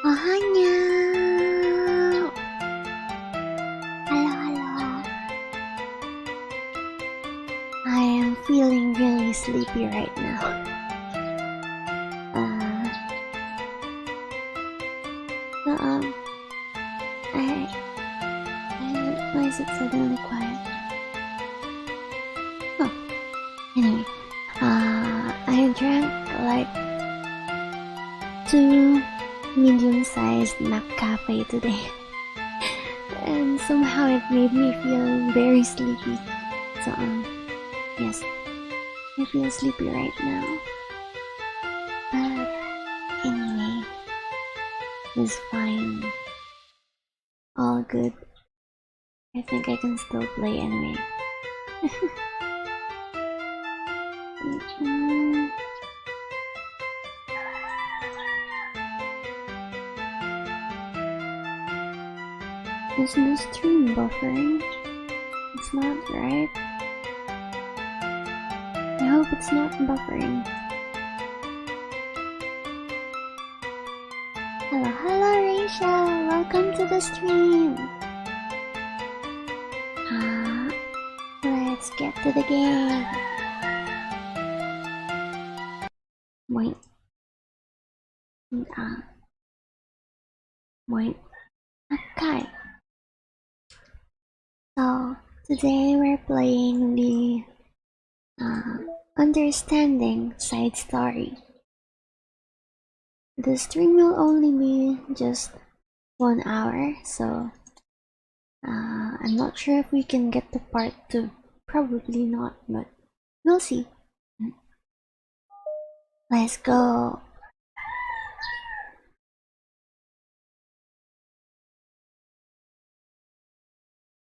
Oh, hi, Nyao. Hello, hello. I am feeling really sleepy right now. Why is it suddenly quiet? Oh, anyway, I drank like 2 medium-sized McCafe today, and somehow it made me feel very sleepy. So, yes, I feel sleepy right now. But anyway, it's fine. All good. I think I can still play anyway. Is the stream buffering? It's not, right? I hope it's not buffering. Hello, hello Rachel! Welcome to the stream! Let's get to the game! Wait. Wait. Okay. So, today we're playing the Understanding side story. The stream will only be just 1 hour, so I'm not sure if we can get to part 2. Probably not, but we'll see. Let's go!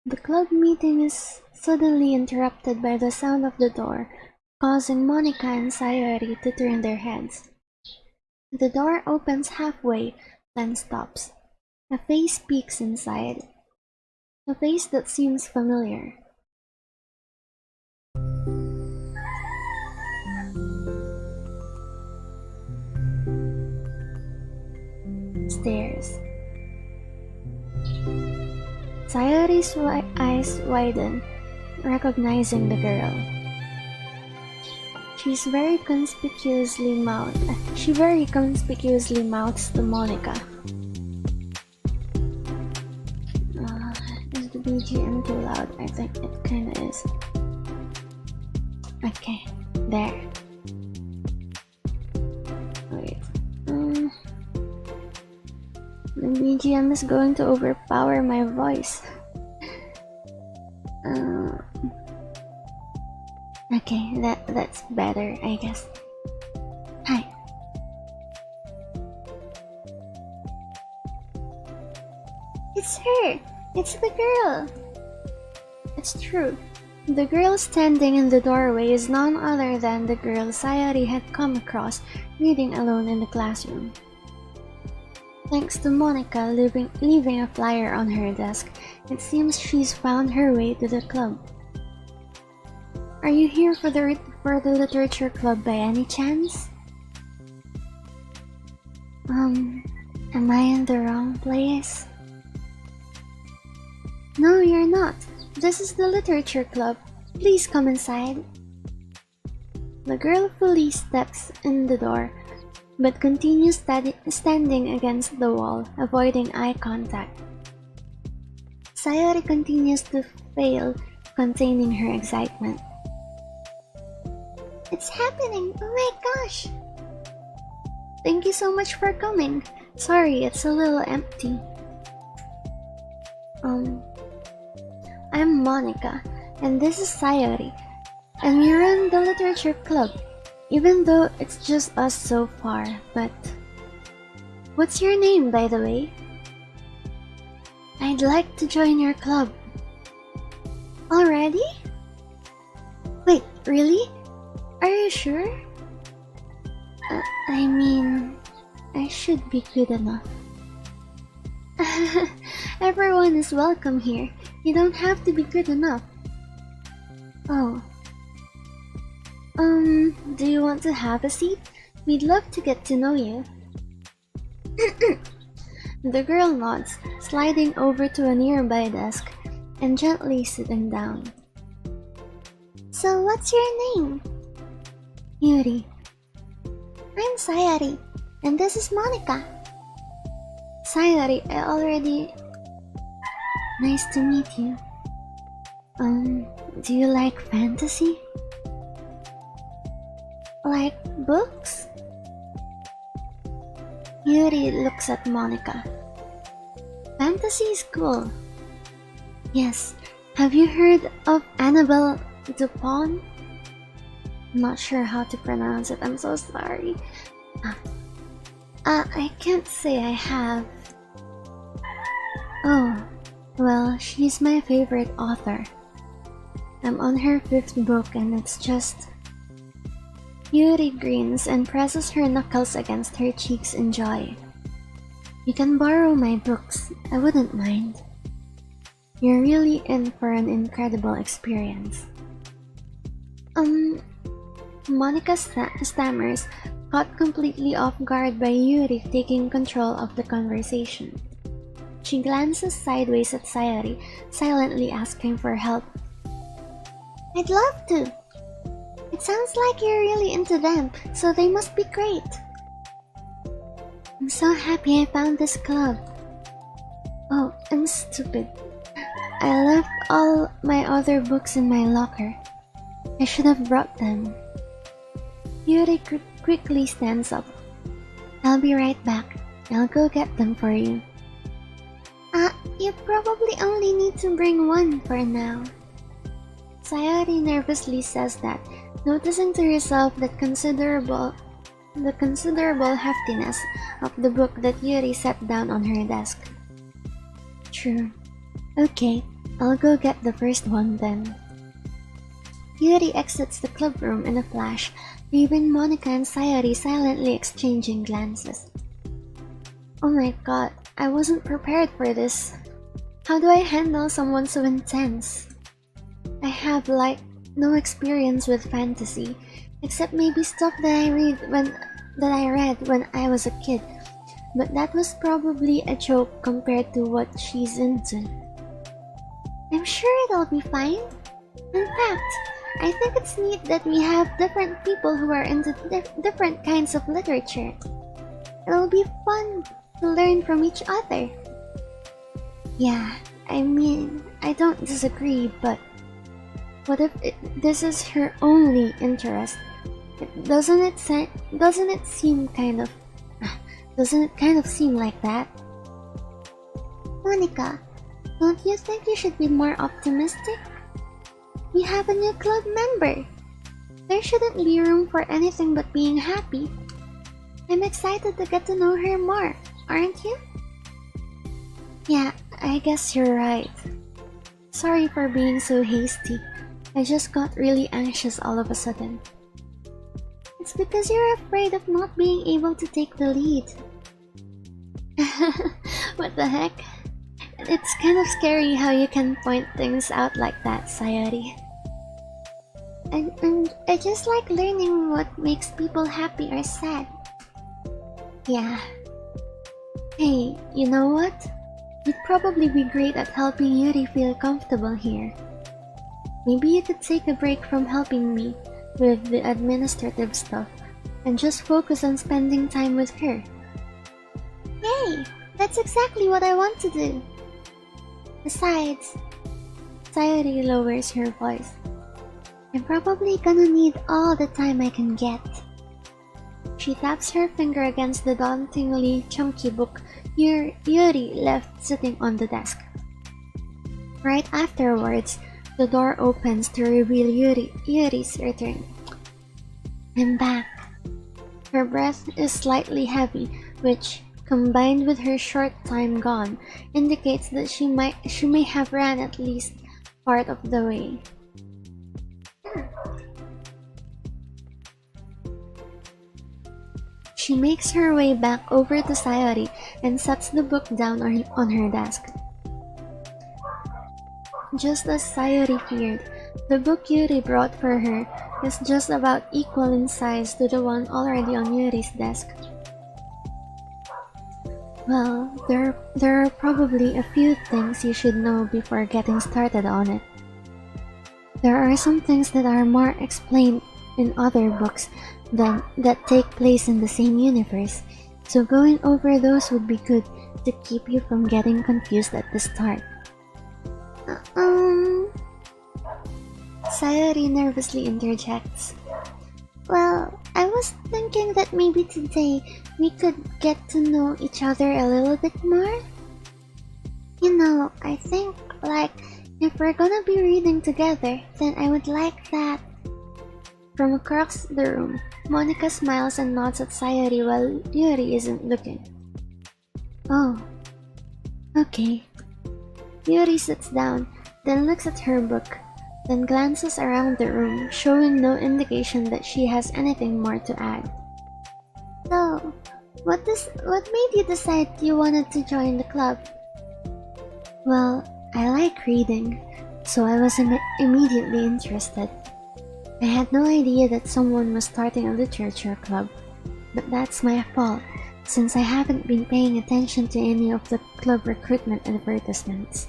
The club meeting is suddenly interrupted by the sound of the door, causing Monica and Sayori to turn their heads. The door opens halfway, then stops. A face peeks inside. A face that seems familiar. Stares. Sayori's eyes widen, recognizing the girl. She very conspicuously mouths to Monica. Is the BGM too loud? I think it kinda is. Okay, there. Wait. The BGM is going to overpower my voice. Okay, that's better, I guess. Hi. It's her! It's the girl! It's true. The girl standing in the doorway is none other than the girl Sayori had come across reading alone in the classroom. Thanks to Monica leaving a flyer on her desk, it seems she's found her way to the club. Are you here for the literature club by any chance? Am I in the wrong place? No, you're not. This is the literature club. Please come inside. The girl fully steps in the door, but continues standing against the wall, avoiding eye contact. Sayori continues to fail, containing her excitement. It's happening! Oh my gosh! Thank you so much for coming. Sorry, it's a little empty. I'm Monica, and this is Sayori, and we run the literature club, even though it's just us so far, but... What's your name, by the way? I'd like to join your club. Already? Wait, really? Are you sure? I mean, I should be good enough. Everyone is welcome here. You don't have to be good enough. Oh. Do you want to have a seat? We'd love to get to know you. The girl nods, sliding over to a nearby desk and gently sitting down. So what's your name? Yuri. I'm Sayori, and this is Monica. Sayori, Nice to meet you. Do you like fantasy? Like books? Yuri looks at Monica. Fantasy is cool. Yes. Have you heard of Annabelle Dupont? I'm not sure how to pronounce it. I'm so sorry. I can't say I have. Oh, well, she's my favorite author. I'm on her 5th book and it's just... Yuri grins and presses her knuckles against her cheeks in joy. You can borrow my books, I wouldn't mind. You're really in for an incredible experience. Monica stammers, caught completely off guard by Yuri taking control of the conversation. She glances sideways at Sayori, silently asking for help. I'd love to. It sounds like you're really into them, so they must be great. I'm so happy I found this club. Oh, I'm stupid. I left all my other books in my locker. I should have brought them. Yuri quickly stands up. I'll be right back. I'll go get them for you. You probably only need to bring one for now. Sayori nervously says that, noticing to herself the considerable heftiness of the book that Yuri set down on her desk. True. Okay, I'll go get the first one then. Yuri exits the club room in a flash, leaving Monica and Sayori silently exchanging glances. Oh my god, I wasn't prepared for this. How do I handle someone so intense? I have no experience with fantasy, except maybe stuff that I read when I was a kid, but that was probably a joke compared to what she's into. I'm sure it'll be fine. In fact, I think it's neat that we have different people who are into different kinds of literature. It'll be fun to learn from each other. Yeah, I mean, I don't disagree, but what if this is her only interest? Doesn't it kind of seem like that? Monica, don't you think you should be more optimistic? We have a new club member. There shouldn't be room for anything but being happy. I'm excited to get to know her more, aren't you? Yeah, I guess you're right. Sorry for being so hasty. I just got really anxious all of a sudden. It's because you're afraid of not being able to take the lead. What the heck? It's kind of scary how you can point things out like that, Sayori. And I just like learning what makes people happy or sad. Yeah. Hey, you know what? You'd probably be great at helping Yuri feel comfortable here. Maybe you could take a break from helping me with the administrative stuff and just focus on spending time with her. Yay! That's exactly what I want to do. Besides, Sayori lowers her voice. I'm probably gonna need all the time I can get. She taps her finger against the dauntingly chunky book Yuri left sitting on the desk. Right afterwards, the door opens to reveal Yuri's return. I'm back. Her breath is slightly heavy, which, combined with her short time gone, indicates that she may have ran at least part of the way. She makes her way back over to Sayori and sets the book down on her desk. Just as Sayori feared, the book Yuri brought for her is just about equal in size to the one already on Yuri's desk. Well, there are probably a few things you should know before getting started on it. There are some things that are more explained in other books that take place in the same universe, so going over those would be good to keep you from getting confused at the start. Sayori nervously interjects. Well, I was thinking that maybe today we could get to know each other a little bit more. You know, I think, like, if we're gonna be reading together, then I would like that. From across the room, Monica smiles and nods at Sayori while Yuri isn't looking. Oh, okay. Yuri sits down, then looks at her book, then glances around the room, showing no indication that she has anything more to add. So, what made you decide you wanted to join the club? Well, I like reading, so I was immediately interested. I had no idea that someone was starting a literature club, but that's my fault, since I haven't been paying attention to any of the club recruitment advertisements.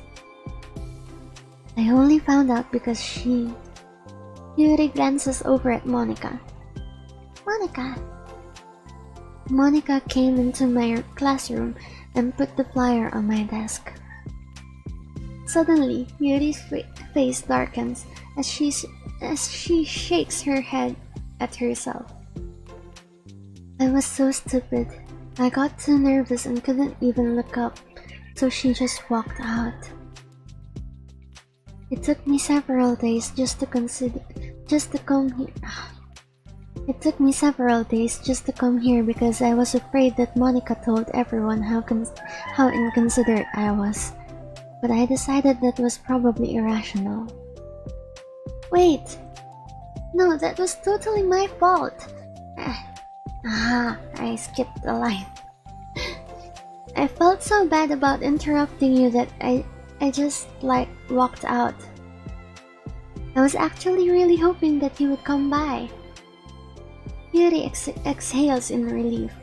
I only found out because Yuri glances over at Monica. Monica came into my classroom and put the flyer on my desk. Suddenly, Yuri's face darkens as she shakes her head at herself. I was so stupid. I got too nervous and couldn't even look up, so she just walked out. It took me several days just to come here. It took me several days just to come here because I was afraid that Monica told everyone how inconsiderate I was. But I decided that was probably irrational. Wait! No, that was totally my fault! I skipped a line. I felt so bad about interrupting you that I just, walked out. I was actually really hoping that you would come by. Yuri exhales in relief.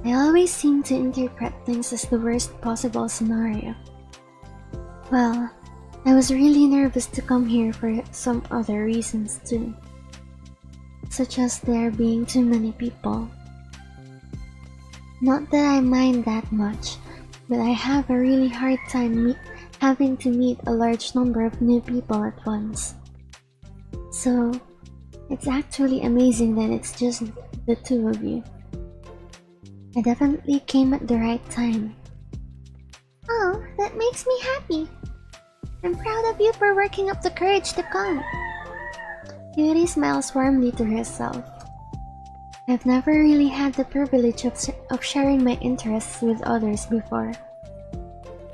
I always seem to interpret things as the worst possible scenario. Well, I was really nervous to come here for some other reasons too. Such as there being too many people. Not that I mind that much, but I have a really hard time having to meet a large number of new people at once. So, it's actually amazing that it's just the two of you. I definitely came at the right time. Oh, that makes me happy. I'm proud of you for working up the courage to come. Yuri smiles warmly to herself. I've never really had the privilege of sharing my interests with others before.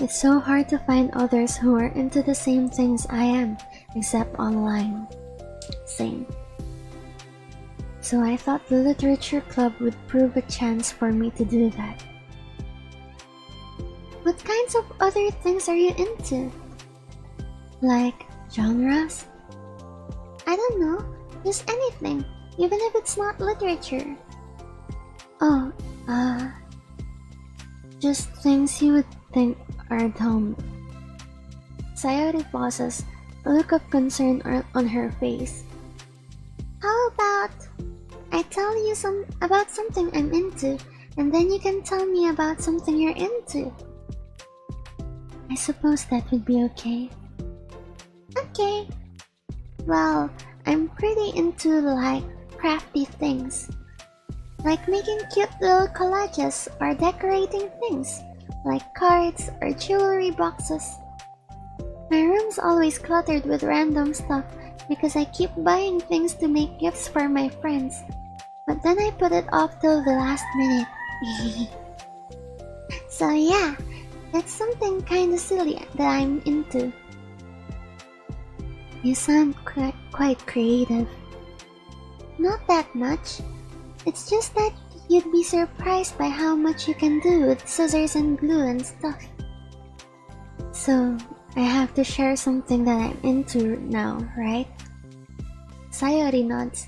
It's so hard to find others who are into the same things I am, except online. Same. So I thought the literature club would prove a chance for me to do that. What kinds of other things are you into? Like genres? I don't know, just anything, even if it's not literature. Oh, just things you would think are dumb. Sayori pauses, a look of concern on her face. How about I tell you about something I'm into, and then you can tell me about something you're into? I suppose that would be okay. Okay. Well, I'm pretty into crafty things. Like making cute little collages or decorating things, like cards or jewelry boxes. My room's always cluttered with random stuff because I keep buying things to make gifts for my friends. But then I put it off till the last minute. So yeah, that's something kinda silly that I'm into. You sound quite creative. Not that much. It's just that you'd be surprised by how much you can do with scissors and glue and stuff. So, I have to share something that I'm into now, right? Sayori nods.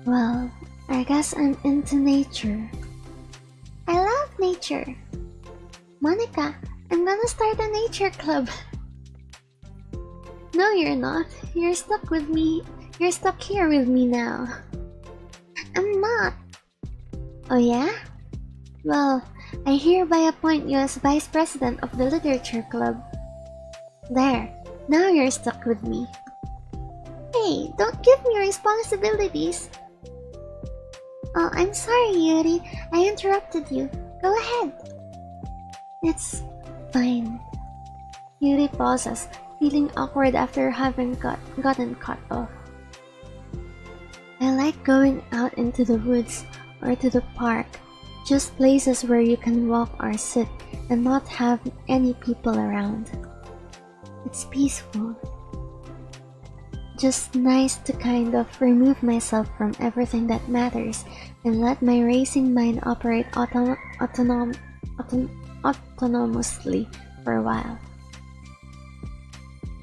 Well, I guess I'm into nature. nature. Monica, I'm gonna start a nature club. No, you're not. You're stuck with me. You're stuck here with me now. I'm not. Oh yeah? Well, I hereby appoint you as Vice President of the Literature Club. There. Now you're stuck with me. Hey, don't give me responsibilities. Oh, I'm sorry, Yuri. I interrupted you. Go ahead. It's fine. Yuri pauses, feeling awkward after having gotten cut off. I like going out into the woods or to the park, just places where you can walk or sit and not have any people around. It's peaceful. Just nice to kind of remove myself from everything that matters and let my racing mind operate autonomously for a while.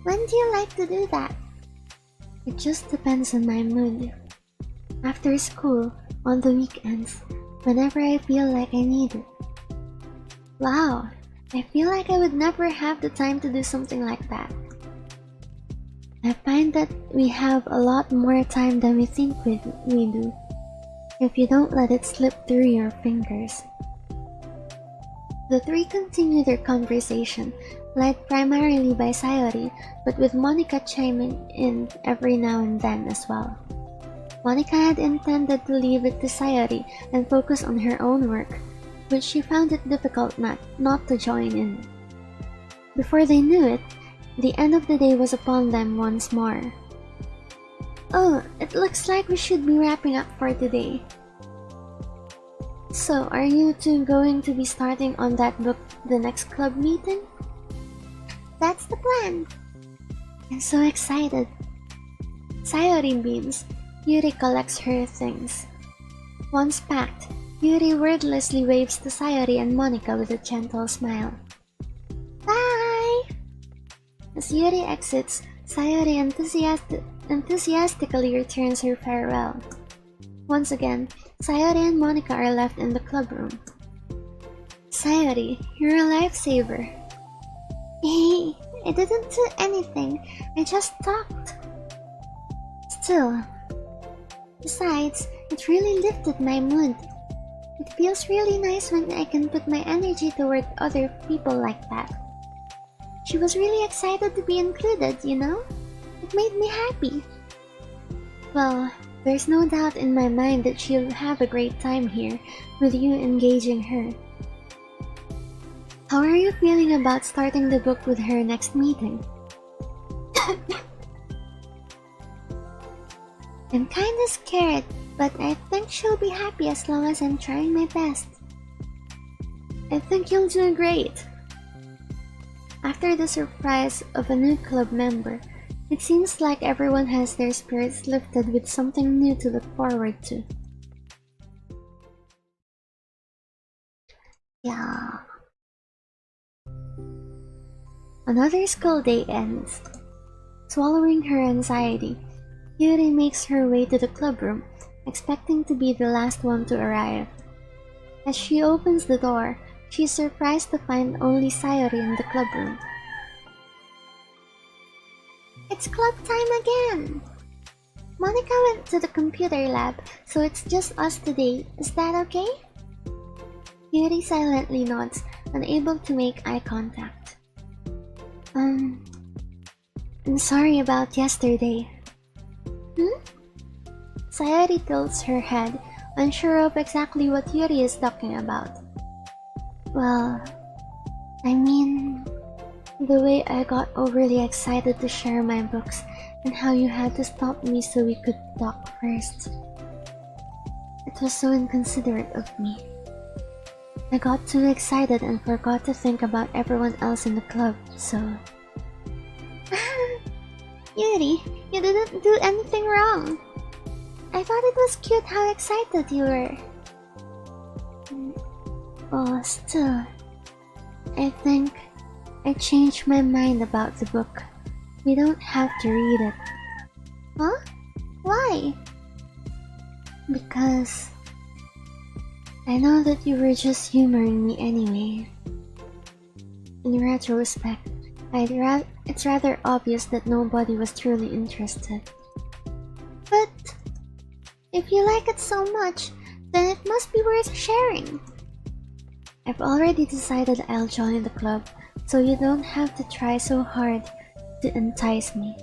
When do you like to do that? It just depends on my mood. After school, on the weekends, whenever I feel like I need it. Wow, I feel like I would never have the time to do something like that. I find that we have a lot more time than we think we do, if you don't let it slip through your fingers. The three continue their conversation, led primarily by Sayori, but with Monica chiming in every now and then as well. Monica had intended to leave it to Sayori and focus on her own work, but she found it difficult not to join in. Before they knew it, the end of the day was upon them once more. Oh, it looks like we should be wrapping up for today. So, are you two going to be starting on that book the next club meeting? That's the plan. I'm so excited. Sayori beams. Yuri collects her things. Once packed, Yuri wordlessly waves to Sayori and Monica with a gentle smile. Bye! As Yuri exits, Sayori enthusiastically returns her farewell. Once again, Sayori and Monica are left in the club room. Sayori, you're a lifesaver. Hey, I didn't do anything. I just talked. Still. Besides, it really lifted my mood. It feels really nice when I can put my energy toward other people like that. She was really excited to be included, you know? It made me happy. Well, there's no doubt in my mind that she'll have a great time here, with you engaging her. How are you feeling about starting the book with her next meeting? I'm kinda scared, but I think she'll be happy as long as I'm trying my best. I think you'll do great. After the surprise of a new club member, it seems like everyone has their spirits lifted with something new to look forward to. Yeah. Another school day ends. Swallowing her anxiety, Yuri makes her way to the club room, expecting to be the last one to arrive. As she opens the door, she's surprised to find only Sayori in the club room. It's club time again! Monica went to the computer lab, so it's just us today. Is that okay? Yuri silently nods, unable to make eye contact. I'm sorry about yesterday. Sayori tilts her head, unsure of exactly what Yuri is talking about. Well, I mean, the way I got overly excited to share my books and how you had to stop me so we could talk first. It was so inconsiderate of me. I got too excited and forgot to think about everyone else in the club, so... Yuri, you didn't do anything wrong. I thought it was cute how excited you were. Oh, still, I think I changed my mind about the book. We don't have to read it. Huh? Why? Because I know that you were just humoring me anyway. In retrospect, it's rather obvious that nobody was truly interested. But if you like it so much, then it must be worth sharing. I've already decided I'll join the club, so you don't have to try so hard to entice me.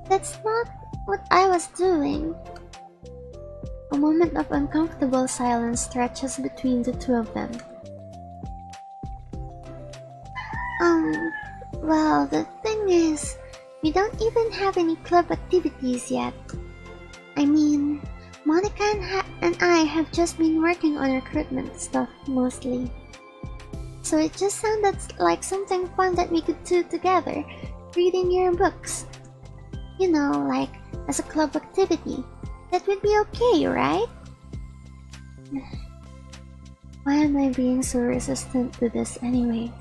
That's not what I was doing. A moment of uncomfortable silence stretches between the two of them. Well, the thing is, we don't even have any club activities yet. I mean, Monica and I have just been working on recruitment stuff mostly. So it just sounded like something fun that we could do together, reading your books. You know, like as a club activity. That would be okay, right? Why am I being so resistant to this anyway?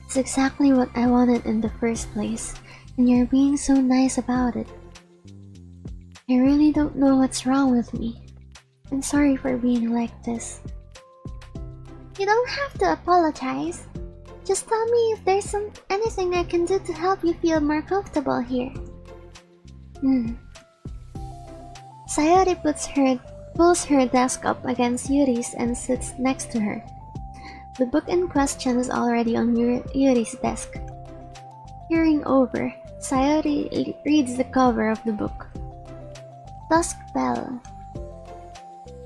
It's exactly what I wanted in the first place, and you're being so nice about it. I really don't know what's wrong with me. I'm sorry for being like this. You don't have to apologize. Just tell me if there's anything I can do to help you feel more comfortable here. Sayori pulls her desk up against Yuri's and sits next to her. The book in question is already on Yuri's desk. Peering over, Sayori reads the cover of the book. Dusk Bell,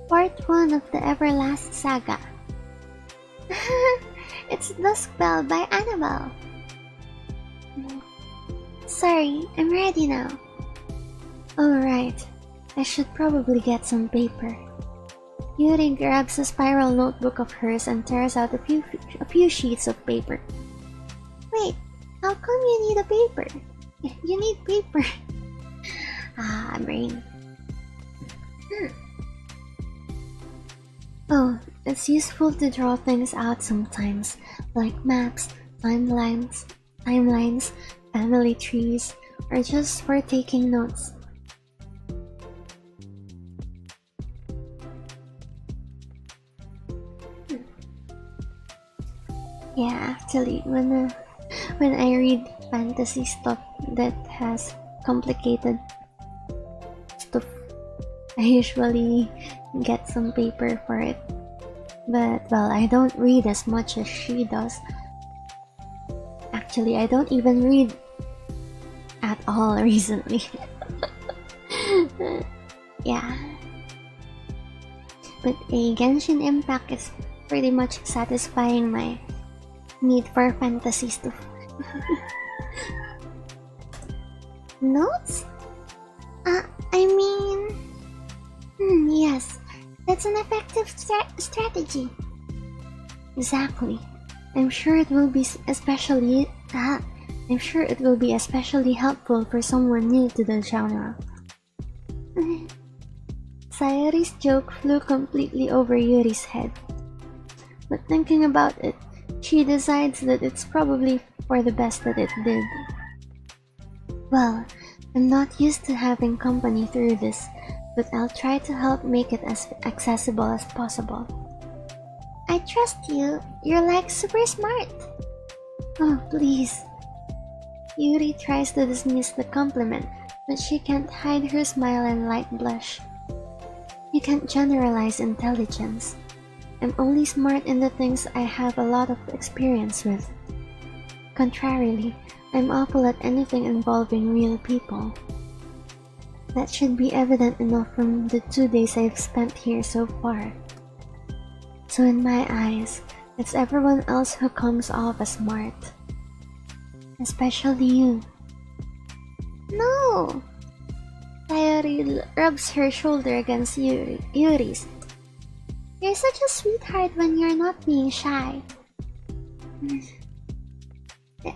Part 1 of the Everlast Saga. It's Dusk Bell by Annabelle. Sorry, I'm ready now. Alright, I should probably get some paper. Yuri grabs a spiral notebook of hers and tears out a few sheets of paper. Wait, how come you need a paper? You need paper. Brain. Oh, it's useful to draw things out sometimes, like maps, timelines, family trees, or just for taking notes. Yeah, actually, when I read fantasy stuff that has complicated stuff, I usually get some paper for it. But, well, I don't read as much as she does. Actually, I don't even read at all recently. Yeah. But a Genshin Impact is pretty much satisfying my need for fantasy stuff. Notes? Yes, that's an effective strategy. Exactly. I'm sure it will be especially helpful for someone new to the genre. Sayori's joke flew completely over Yuri's head. But thinking about it, she decides that it's probably for the best that it did. Well, I'm not used to having company through this, but I'll try to help make it as accessible as possible. I trust you. You're like super smart. Oh, please. Yuri tries to dismiss the compliment, but she can't hide her smile and light blush. You can't generalize intelligence. I'm only smart in the things I have a lot of experience with. Contrarily, I'm awful at anything involving real people. That should be evident enough from the 2 days I've spent here so far. So in my eyes, it's everyone else who comes off as smart. Especially you. No! Sayori rubs her shoulder against Yuri's. You're such a sweetheart when you're not being shy.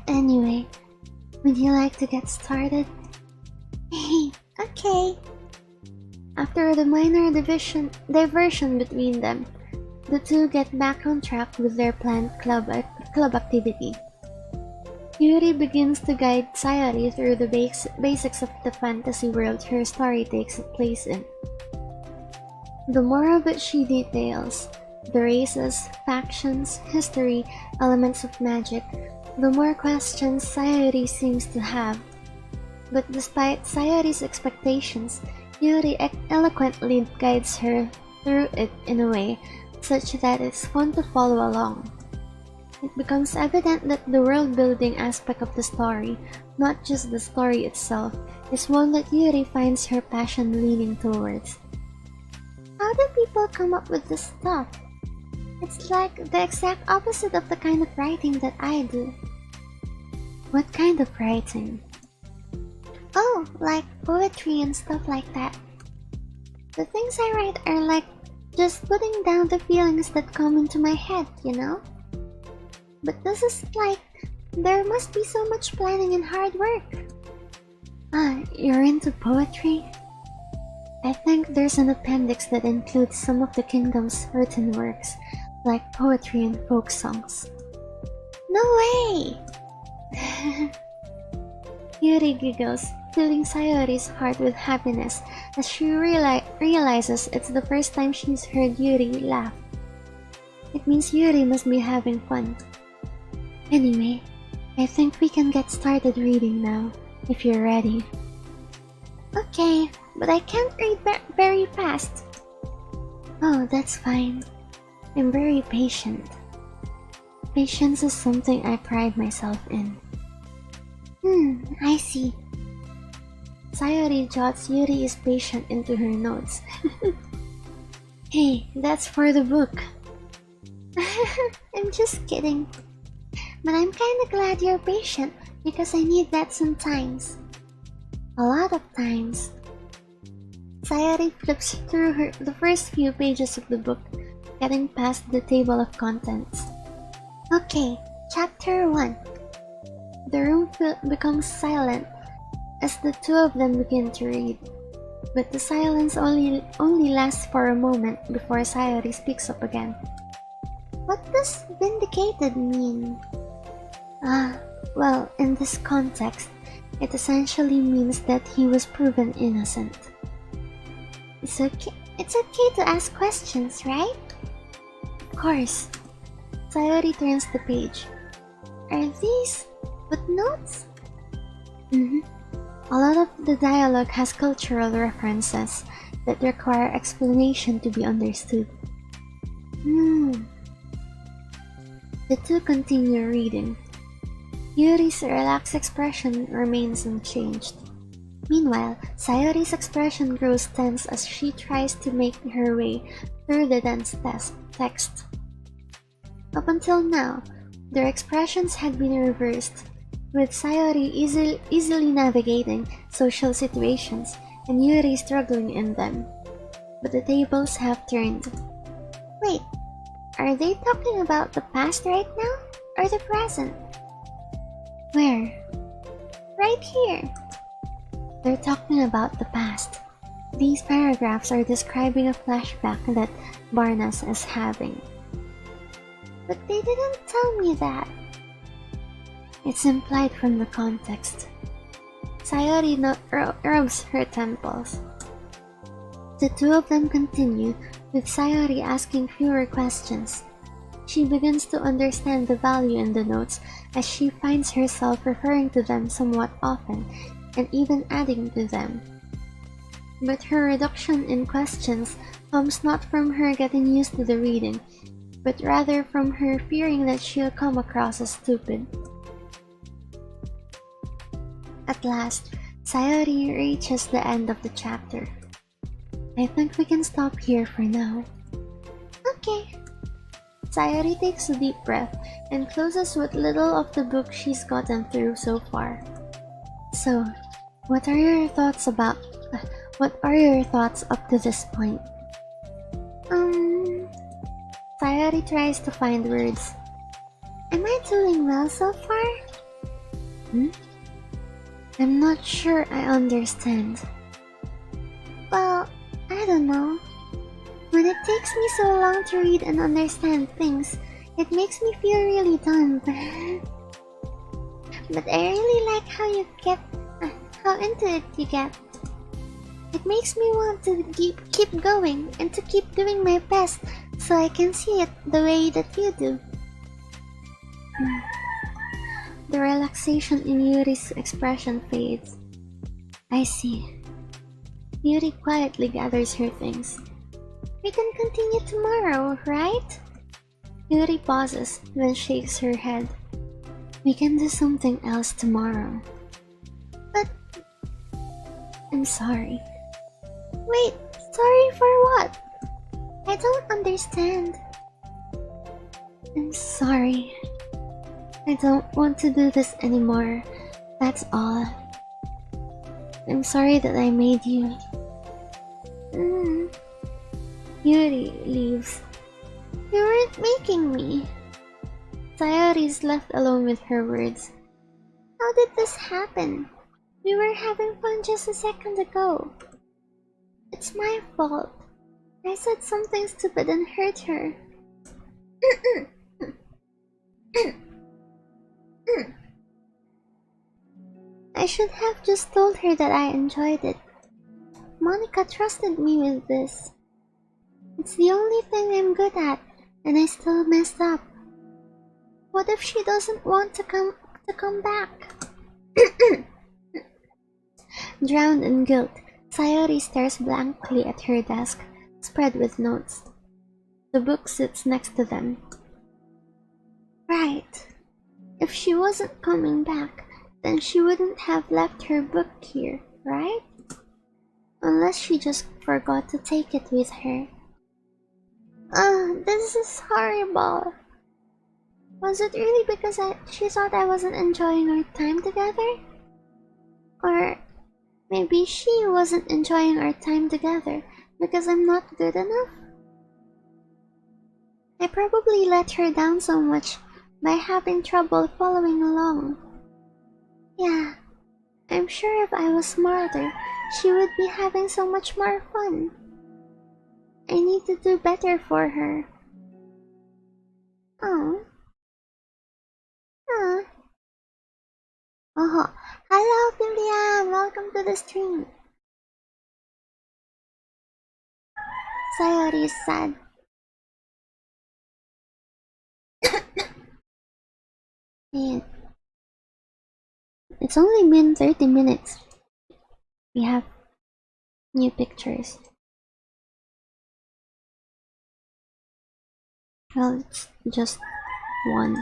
Anyway, would you like to get started? Okay. After the minor diversion between them, the two get back on track with their planned club activity. Yuri begins to guide Sayori through the basics of the fantasy world her story takes place in. The more of it she details, the races, factions, history, elements of magic, the more questions Sayuri seems to have. But despite Sayuri's expectations, Yuri eloquently guides her through it in a way such that it's fun to follow along. It becomes evident that the world-building aspect of the story, not just the story itself, is one that Yuri finds her passion leaning towards. How do people come up with this stuff? It's like the exact opposite of the kind of writing that I do. What kind of writing? Oh, like poetry and stuff like that. The things I write are like just putting down the feelings that come into my head, you know? But this is like, there must be so much planning and hard work. Ah, you're into poetry? I think there's an appendix that includes some of the kingdom's written works, like poetry and folk songs. No way! Yuri giggles, filling Sayori's heart with happiness as she realizes it's the first time she's heard Yuri laugh. It means Yuri must be having fun. Anyway, I think we can get started reading now, if you're ready. Okay, but I can't read very fast. Oh, that's fine. I'm very patient. Patience is something I pride myself in. I see. Sayori jots Yuri is patient into her notes. Hey, that's for the book. I'm just kidding. But I'm kinda glad you're patient because I need that sometimes. A lot of times. Sayori flips through the first few pages of the book, getting past the table of contents. Okay, chapter 1. The room becomes silent as the two of them begin to read. But the silence only lasts for a moment before Sayori speaks up again. What does vindicated mean? Well, in this context, it essentially means that he was proven innocent. It's okay to ask questions, right? Of course. Sayori turns the page. Are these footnotes? A lot of the dialogue has cultural references that require explanation to be understood. The two continue reading. Yuri's relaxed expression remains unchanged. Meanwhile, Sayori's expression grows tense as she tries to make her way through the dense text. Up until now, their expressions had been reversed, with Sayori easily navigating social situations and Yuri struggling in them. But the tables have turned. Wait, are they talking about the past right now, or the present? Where? Right here. They're talking about the past. These paragraphs are describing a flashback that Barnas is having. But they didn't tell me that. It's implied from the context. Sayori rubs her temples. The two of them continue, with Sayori asking fewer questions. She begins to understand the value in the notes as she finds herself referring to them somewhat often, and even adding to them. But her reduction in questions comes not from her getting used to the reading, but rather from her fearing that she'll come across as stupid. At last, Sayori reaches the end of the chapter. I think we can stop here for now. Okay. Sayori takes a deep breath and closes what little of the book she's gotten through so far. So, what are your thoughts up to this point? Sayori tries to find words. Am I doing well so far? I'm not sure I understand. Well, I don't know. When it takes me so long to read and understand things, it makes me feel really dumb. But I really like how into it you get. It makes me want to keep going and to keep doing my best so I can see it the way that you do. The relaxation in Yuri's expression fades. I see. Yuri quietly gathers her things. We can continue tomorrow, right? Yuri pauses, then shakes her head. We can do something else tomorrow. But... I'm sorry. Wait, sorry for what? I don't understand. I'm sorry. I don't want to do this anymore. That's all. I'm sorry that I made you. Yuri leaves. You weren't making me. Sayori is left alone with her words. How did this happen? We were having fun just a second ago. It's my fault. I said something stupid and hurt her. I should have just told her that I enjoyed it. Monica trusted me with this. It's the only thing I'm good at, and I still messed up. What if she doesn't want to come back? Drowned in guilt, Sayori stares blankly at her desk, spread with notes. The book sits next to them. Right. If she wasn't coming back, then she wouldn't have left her book here, right? Unless she just forgot to take it with her. This is horrible. Was it really because she thought I wasn't enjoying our time together? Or maybe she wasn't enjoying our time together because I'm not good enough? I probably let her down so much by having trouble following along. Yeah, I'm sure if I was smarter, she would be having so much more fun. I need to do better for her. Oh. Oh, hello William! Welcome to the stream. Sayori is sad. And it's only been 30 minutes. We have new pictures. Well, it's just one.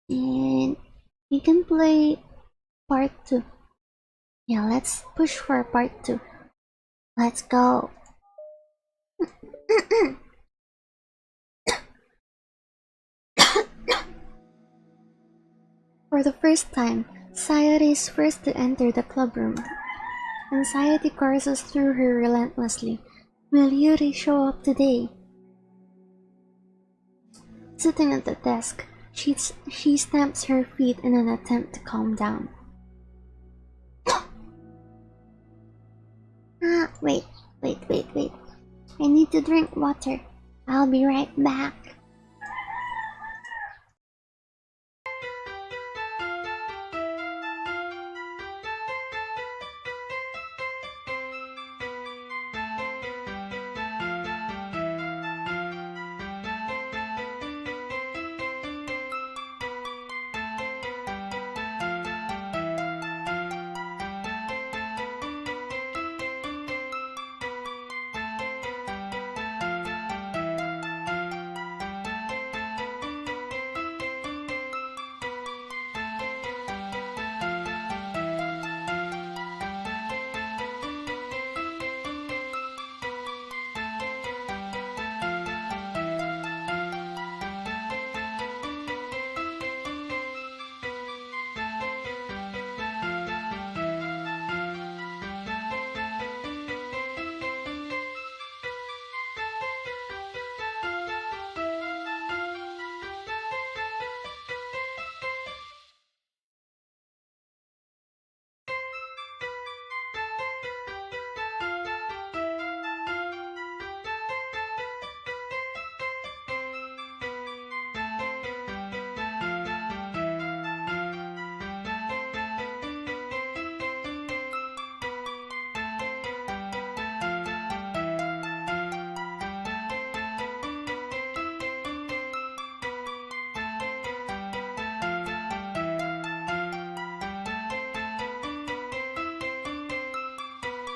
And we can play part 2. Yeah, let's push for part 2. Let's go. For the first time, Sayori is first to enter the club room. Anxiety courses through her relentlessly. Will Yuri show up today? Sitting at the desk, she stamps her feet in an attempt to calm down. Wait. I need to drink water. I'll be right back.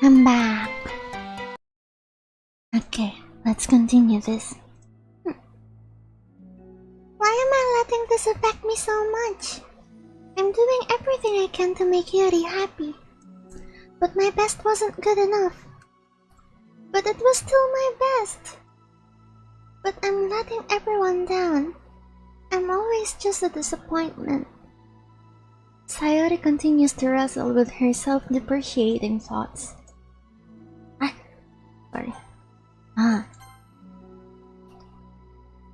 I'm back. Okay, let's continue this. Why am I letting this affect me so much? I'm doing everything I can to make Yuri happy. But my best wasn't good enough. But it was still my best. But I'm letting everyone down. I'm always just a disappointment. Sayori continues to wrestle with her self-depreciating thoughts.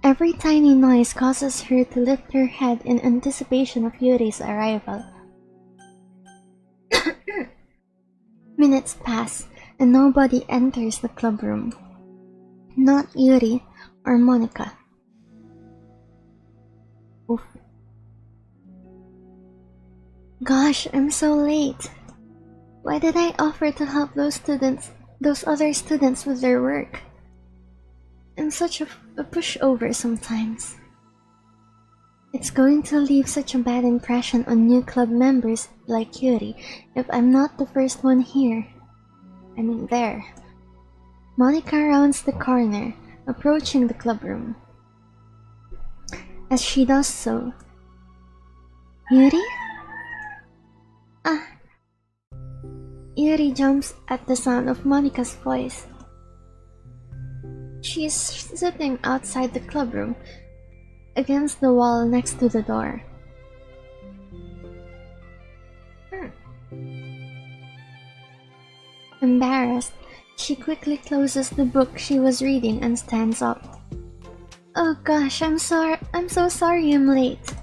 Every tiny noise causes her to lift her head in anticipation of Yuri's arrival. Minutes pass, and nobody enters the club room. Not Yuri or Monica. Oof. Gosh, I'm so late. Why did I offer to help those other students with their work? I'm such a pushover sometimes. It's going to leave such a bad impression on new club members like Yuri if I'm not the first one here. I mean there. Monica rounds the corner, approaching the club room. As she does so, Yuri? Yuri jumps at the sound of Monica's voice. She is sitting outside the club room, against the wall next to the door. Embarrassed, she quickly closes the book she was reading and stands up. Oh gosh, I'm so sorry I'm late.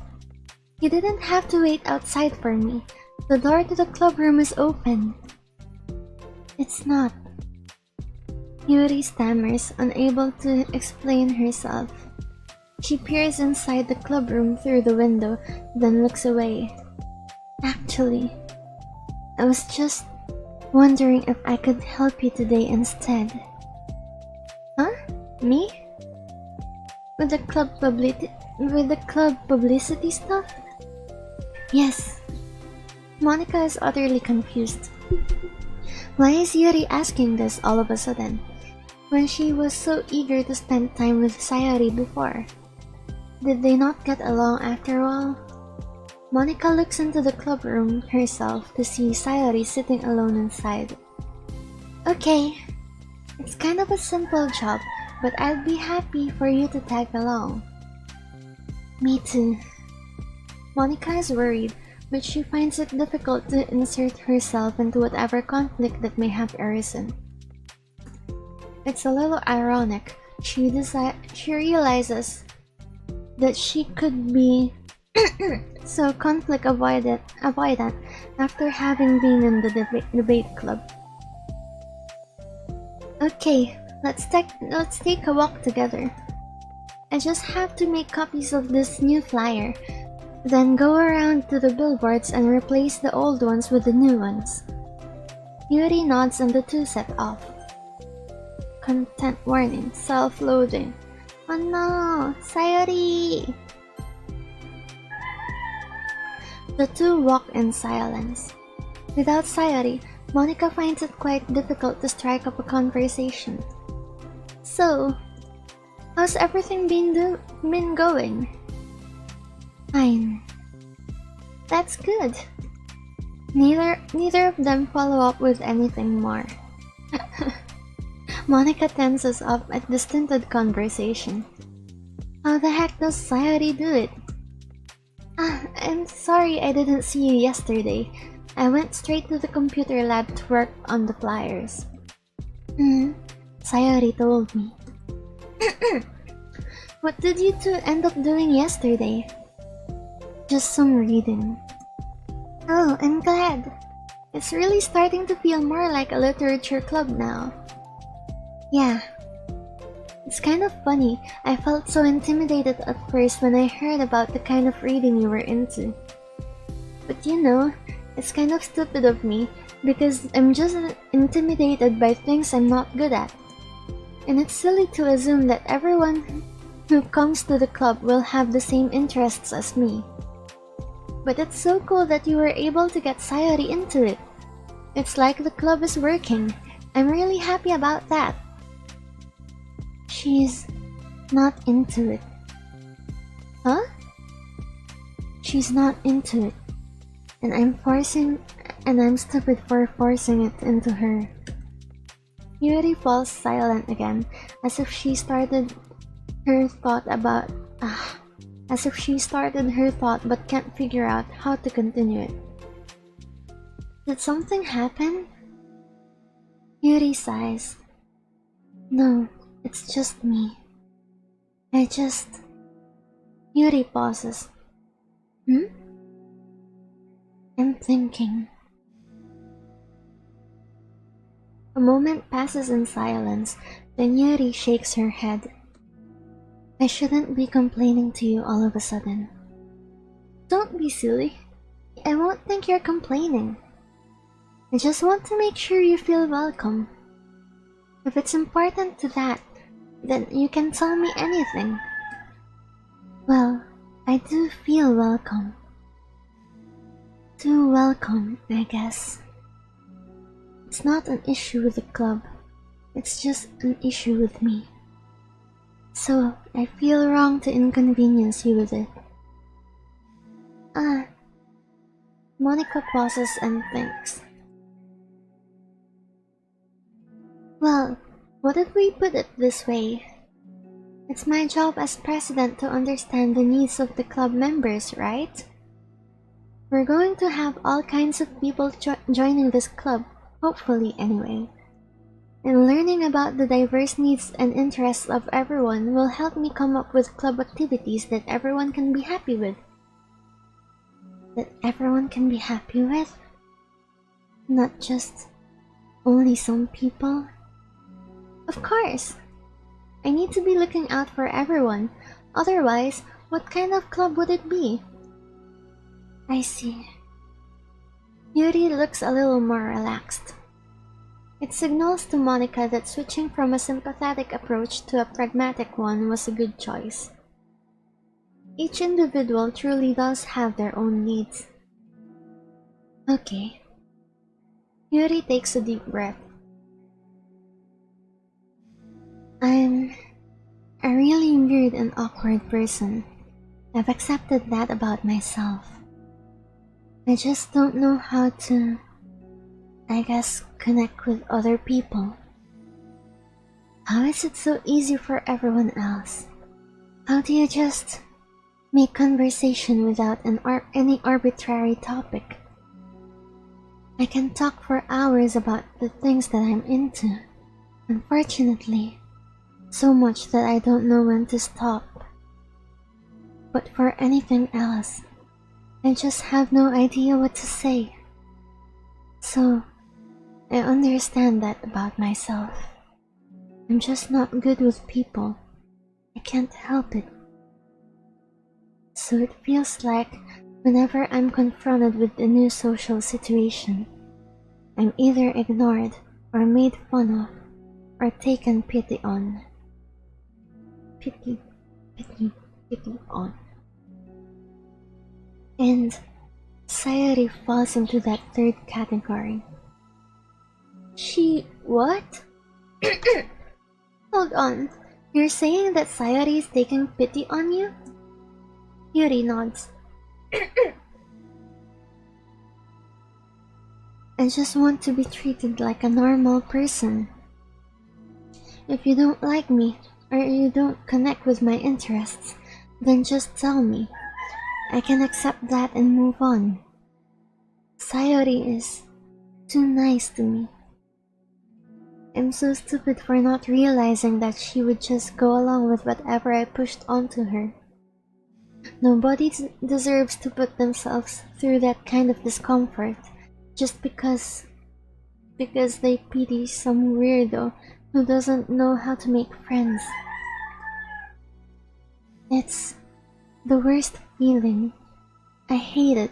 You didn't have to wait outside for me. The door to the club room is open. It's not. Yuri stammers, unable to explain herself. She peers inside the club room through the window, then looks away. Actually, I was just wondering if I could help you today instead. Huh? Me? With the club publicity stuff? Yes. Monica is utterly confused. Why is Yuri asking this all of a sudden, when she was so eager to spend time with Sayori before? Did they not get along after all? Monica looks into the club room herself to see Sayori sitting alone inside. Okay, it's kind of a simple job, but I'd be happy for you to tag along. Me too. Monica is worried, but she finds it difficult to insert herself into whatever conflict that may have arisen. It's a little ironic. She realizes that she could be so conflict avoidant after having been in the debate club. Okay, let's take a walk together. I just have to make copies of this new flyer, then go around to the billboards and replace the old ones with the new ones. Yuri nods and the two set off. Content warning, self-loading. Oh no, Sayori! The two walk in silence. Without Sayori, Monica finds it quite difficult to strike up a conversation. So, how's everything been going? Fine. That's good. Neither of them follow up with anything more. Monica tenses up at the stinted conversation. How the heck does Sayori do it? I'm sorry I didn't see you yesterday. I went straight to the computer lab to work on the flyers. Sayori told me. What did you two end up doing yesterday? Just some reading. Oh, I'm glad. It's really starting to feel more like a literature club now. Yeah. It's kind of funny. I felt so intimidated at first when I heard about the kind of reading you were into. But you know, it's kind of stupid of me because I'm just intimidated by things I'm not good at. And it's silly to assume that everyone who comes to the club will have the same interests as me. But it's so cool that you were able to get Sayori into it. It's like the club is working. I'm really happy about that. She's not into it. Huh? She's not into it. And I'm stupid for forcing it into her. Yuri falls silent again, as if she started her thought but can't figure out how to continue it. Did something happen? Yuri sighs. No, it's just me. Yuri pauses. I'm thinking. A moment passes in silence, then Yuri shakes her head. I shouldn't be complaining to you all of a sudden. Don't be silly. I won't think you're complaining. I just want to make sure you feel welcome. If it's important to that, then you can tell me anything. Well, I do feel welcome. Too welcome, I guess. It's not an issue with the club. It's just an issue with me. So, I feel wrong to inconvenience you with it. Monica pauses and thinks. Well, what if we put it this way? It's my job as president to understand the needs of the club members, right? We're going to have all kinds of people joining this club, hopefully anyway. And learning about the diverse needs and interests of everyone will help me come up with club activities that everyone can be happy with. That everyone can be happy with? Not just only some people? Of course! I need to be looking out for everyone, otherwise, what kind of club would it be? I see. Yuri looks a little more relaxed. It signals to Monica that switching from a sympathetic approach to a pragmatic one was a good choice. Each individual truly does have their own needs. Okay. Yuri takes a deep breath. I'm a really weird and awkward person. I've accepted that about myself. I just don't know how to, I guess, connect with other people. How is it so easy for everyone else? How do you just make conversation without any arbitrary topic? I can talk for hours about the things that I'm into. Unfortunately, so much that I don't know when to stop. But for anything else, I just have no idea what to say. So, I understand that about myself. I'm just not good with people. I can't help it. So it feels like whenever I'm confronted with a new social situation, I'm either ignored or made fun of or taken pity on. Pity on. And Sayuri falls into that third category. What? Hold on, you're saying that Sayuri is taking pity on you? Yuri nods. I just want to be treated like a normal person. If you don't like me, or you don't connect with my interests, then just tell me. I can accept that and move on. Sayuri is too nice to me. I'm so stupid for not realizing that she would just go along with whatever I pushed onto her. Nobody deserves to put themselves through that kind of discomfort just because they pity some weirdo who doesn't know how to make friends. It's the worst feeling. I hate it.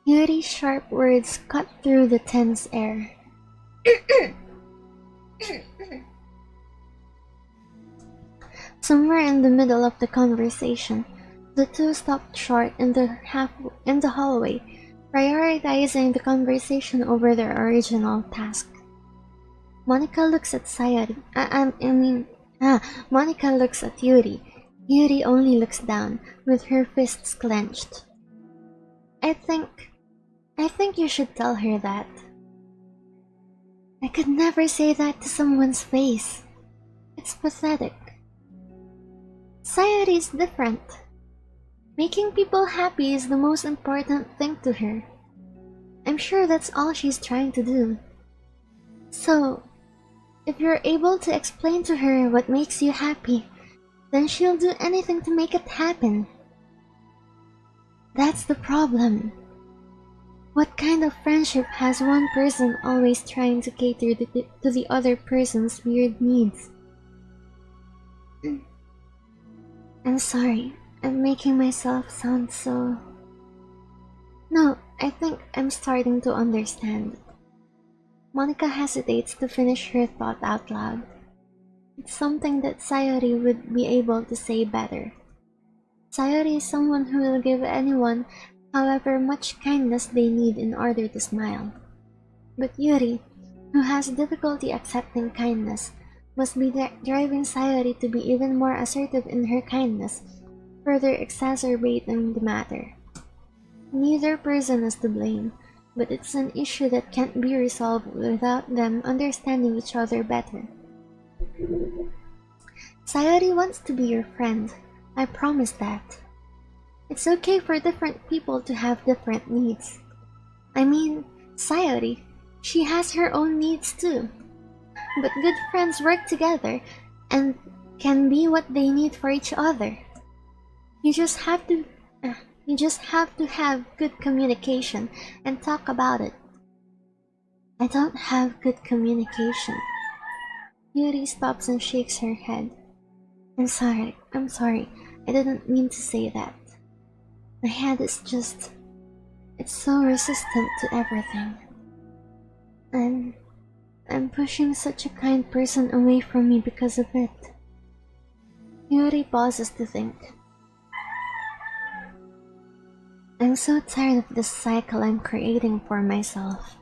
Yuri's sharp words cut through the tense air. Somewhere in the middle of the conversation, the two stopped short in the hallway, prioritizing the conversation over their original task. Monica looks at Sayori. Monica looks at Yuri. Yuri only looks down, with her fists clenched. I think you should tell her that. I could never say that to someone's face. It's pathetic. Sayori is different. Making people happy is the most important thing to her. I'm sure that's all she's trying to do. So, if you're able to explain to her what makes you happy, then she'll do anything to make it happen. That's the problem. What kind of friendship has one person always trying to cater to the other person's weird needs? I'm sorry, I'm making myself sound so... No, I think I'm starting to understand. Monica hesitates to finish her thought out loud. It's something that Sayori would be able to say better. Sayori is someone who will give anyone however much kindness they need in order to smile. But Yuri, who has difficulty accepting kindness, must be driving Sayori to be even more assertive in her kindness, further exacerbating the matter. Neither person is to blame, but it's an issue that can't be resolved without them understanding each other better. Sayori wants to be your friend. I promise that. It's okay for different people to have different needs. I mean, Sayori, she has her own needs too. But good friends work together and can be what they need for each other. You just have to have good communication and talk about it. I don't have good communication. Yuri stops and shakes her head. I'm sorry. I didn't mean to say that. My head is just... it's so resistant to everything. I'm pushing such a kind person away from me because of it. Yuri pauses to think. I'm so tired of this cycle I'm creating for myself.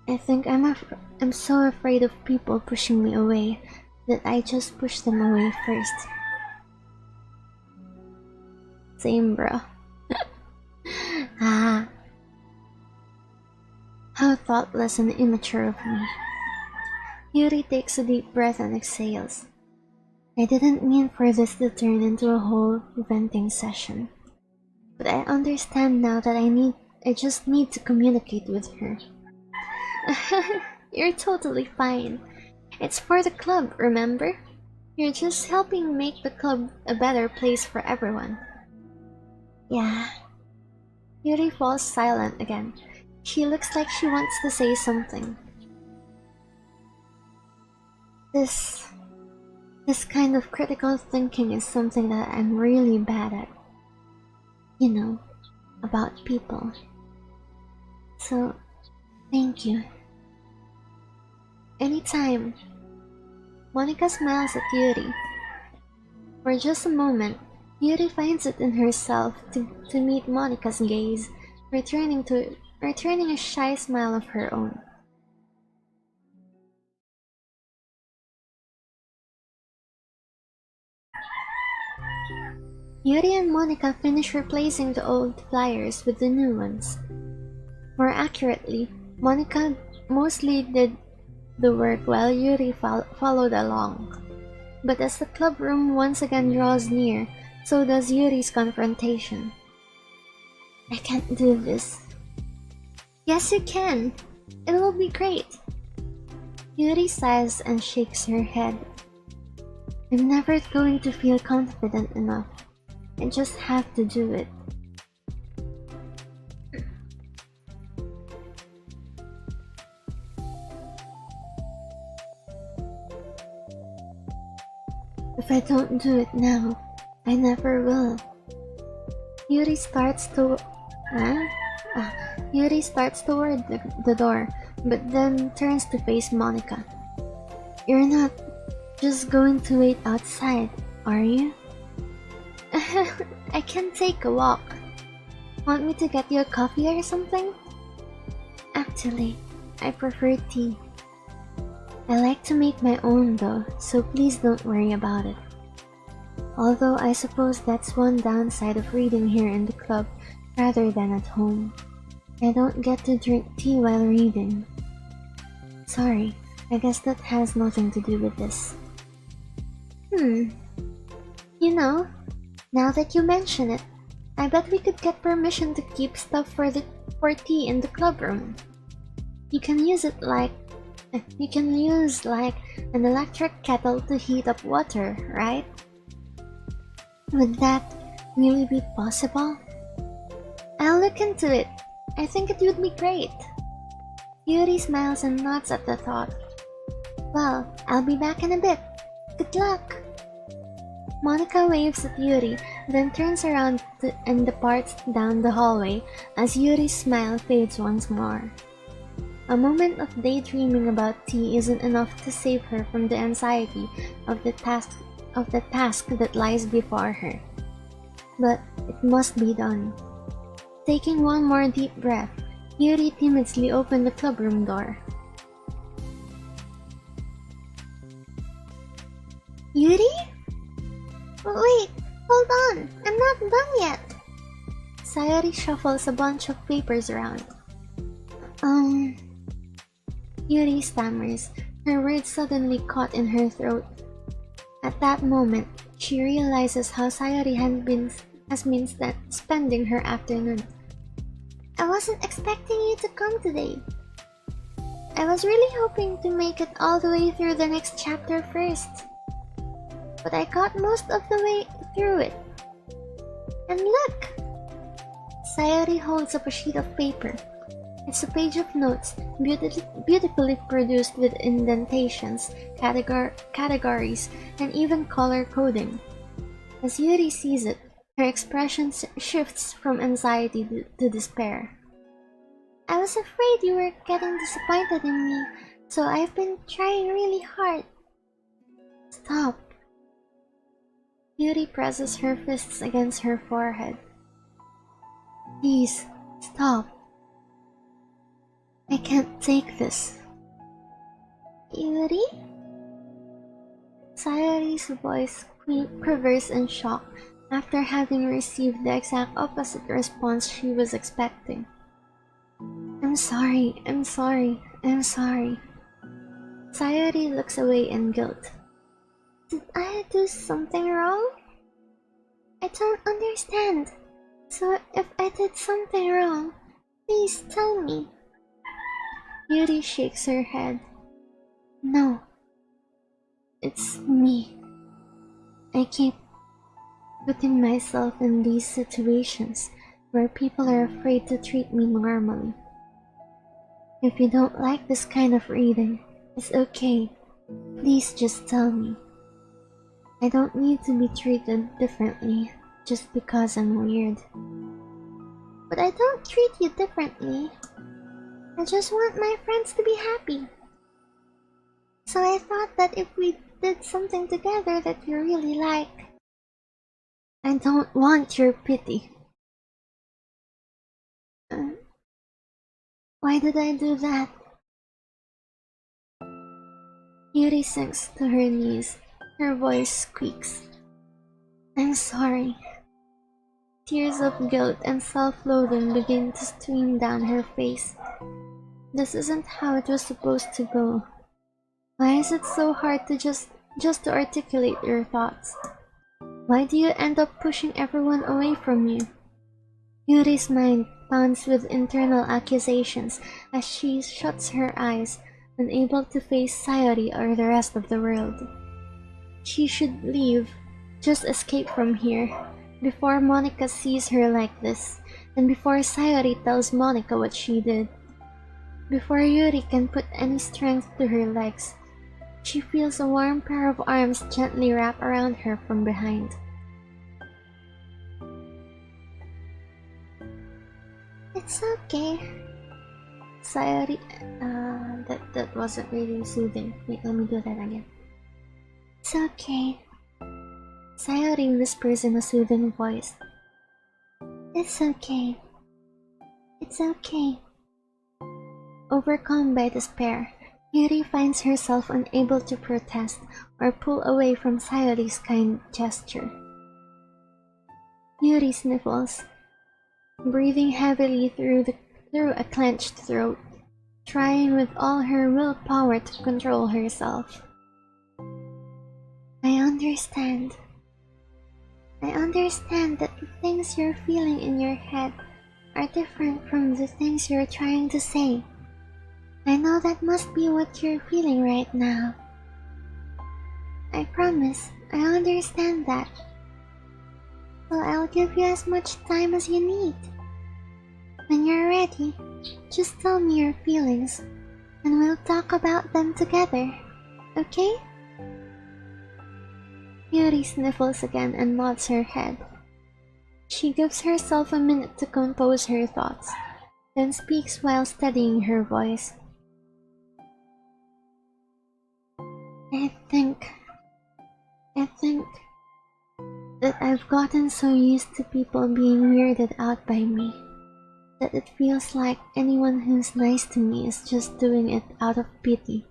I think I'm so afraid of people pushing me away that I just push them away first. Same, bro. Ah. How thoughtless and immature of me. Yuri takes a deep breath and exhales. I didn't mean for this to turn into a whole venting session. But I understand now that I just need to communicate with her. You're totally fine. It's for the club, remember? You're just helping make the club a better place for everyone. Yeah. Yuri falls silent again. She looks like she wants to say something. This kind of critical thinking is something that I'm really bad at. You know, about people. So, thank you. Anytime. Monica smiles at Yuri. For just a moment, Yuri finds it in herself to meet Monica's gaze, returning a shy smile of her own. Yuri and Monica finish replacing the old flyers with the new ones. More accurately, Monica mostly did the work while Yuri followed along. But as the club room once again draws near, so does Yuri's confrontation. I can't do this. Yes, you can. It will be great. Yuri sighs and shakes her head. I'm never going to feel confident enough. I just have to do it. If I don't do it now, I never will. Yuri starts toward the door, but then turns to face Monica. You're not just going to wait outside, are you? I can take a walk. Want me to get you a coffee or something? Actually, I prefer tea. I like to make my own though, so please don't worry about it. Although I suppose that's one downside of reading here in the club rather than at home. I don't get to drink tea while reading. Sorry, I guess that has nothing to do with this. You know, now that you mention it, I bet we could get permission to keep stuff for tea in the club room. You can use like an electric kettle to heat up water, right? Would that really be possible? I'll look into it. I think it would be great. Yuri smiles and nods at the thought. Well, I'll be back in a bit. Good luck! Monica waves at Yuri, then turns around and departs down the hallway as Yuri's smile fades once more. A moment of daydreaming about tea isn't enough to save her from the anxiety of the task that lies before her. But it must be done. Taking one more deep breath, Yuri timidly opened the clubroom door. Yuri? Wait, hold on, I'm not done yet. Sayori shuffles a bunch of papers around. Yuri stammers, her words suddenly caught in her throat. At that moment, she realizes how Sayori has been spending her afternoon. I wasn't expecting you to come today. I was really hoping to make it all the way through the next chapter first. But I got most of the way through it. And look! Sayori holds up a sheet of paper. It's a page of notes, beautifully produced with indentations, categories, and even color coding. As Yuri sees it, her expression shifts from anxiety to despair. I was afraid you were getting disappointed in me, so I've been trying really hard. Stop. Yuri presses her fists against her forehead. Please, stop. I can't take this. Yuri? Sayori's voice quivers in shock after having received the exact opposite response she was expecting. I'm sorry. Sayori looks away in guilt. Did I do something wrong? I don't understand. So if I did something wrong, please tell me. Yuri shakes her head. No. It's me. I keep putting myself in these situations where people are afraid to treat me normally. If you don't like this kind of reading, it's okay. Please just tell me. I don't need to be treated differently just because I'm weird. But I don't treat you differently. I just want my friends to be happy. So I thought that if we did something together that you really like. I don't want your pity. Why did I do that? Yuri sinks to her knees. Her voice squeaks. I'm sorry. Tears of guilt and self-loathing begin to stream down her face. This isn't how it was supposed to go. Why is it so hard to just to articulate your thoughts? Why do you end up pushing everyone away from you? Yuri's mind pounds with internal accusations as she shuts her eyes, unable to face Sayori or the rest of the world. She should leave, just escape from here, before Monica sees her like this, and before Sayori tells Monica what she did. Before Yuri can put any strength to her legs, she feels a warm pair of arms gently wrap around her from behind. It's okay. Sayori... that wasn't really soothing. Wait, let me do that again. It's okay. Sayori whispers in a soothing voice. It's okay. It's okay. Overcome by despair, Yuri finds herself unable to protest or pull away from Sayori's kind gesture. Yuri sniffles, breathing heavily through a clenched throat, trying with all her willpower to control herself. I understand. I understand that the things you're feeling in your head are different from the things you're trying to say. I know that must be what you're feeling right now. I promise, I understand that. So I'll give you as much time as you need. When you're ready, just tell me your feelings, and we'll talk about them together, okay? Yuri sniffles again and nods her head. She gives herself a minute to compose her thoughts, then speaks while steadying her voice. I think that I've gotten so used to people being weirded out by me that it feels like anyone who's nice to me is just doing it out of pity.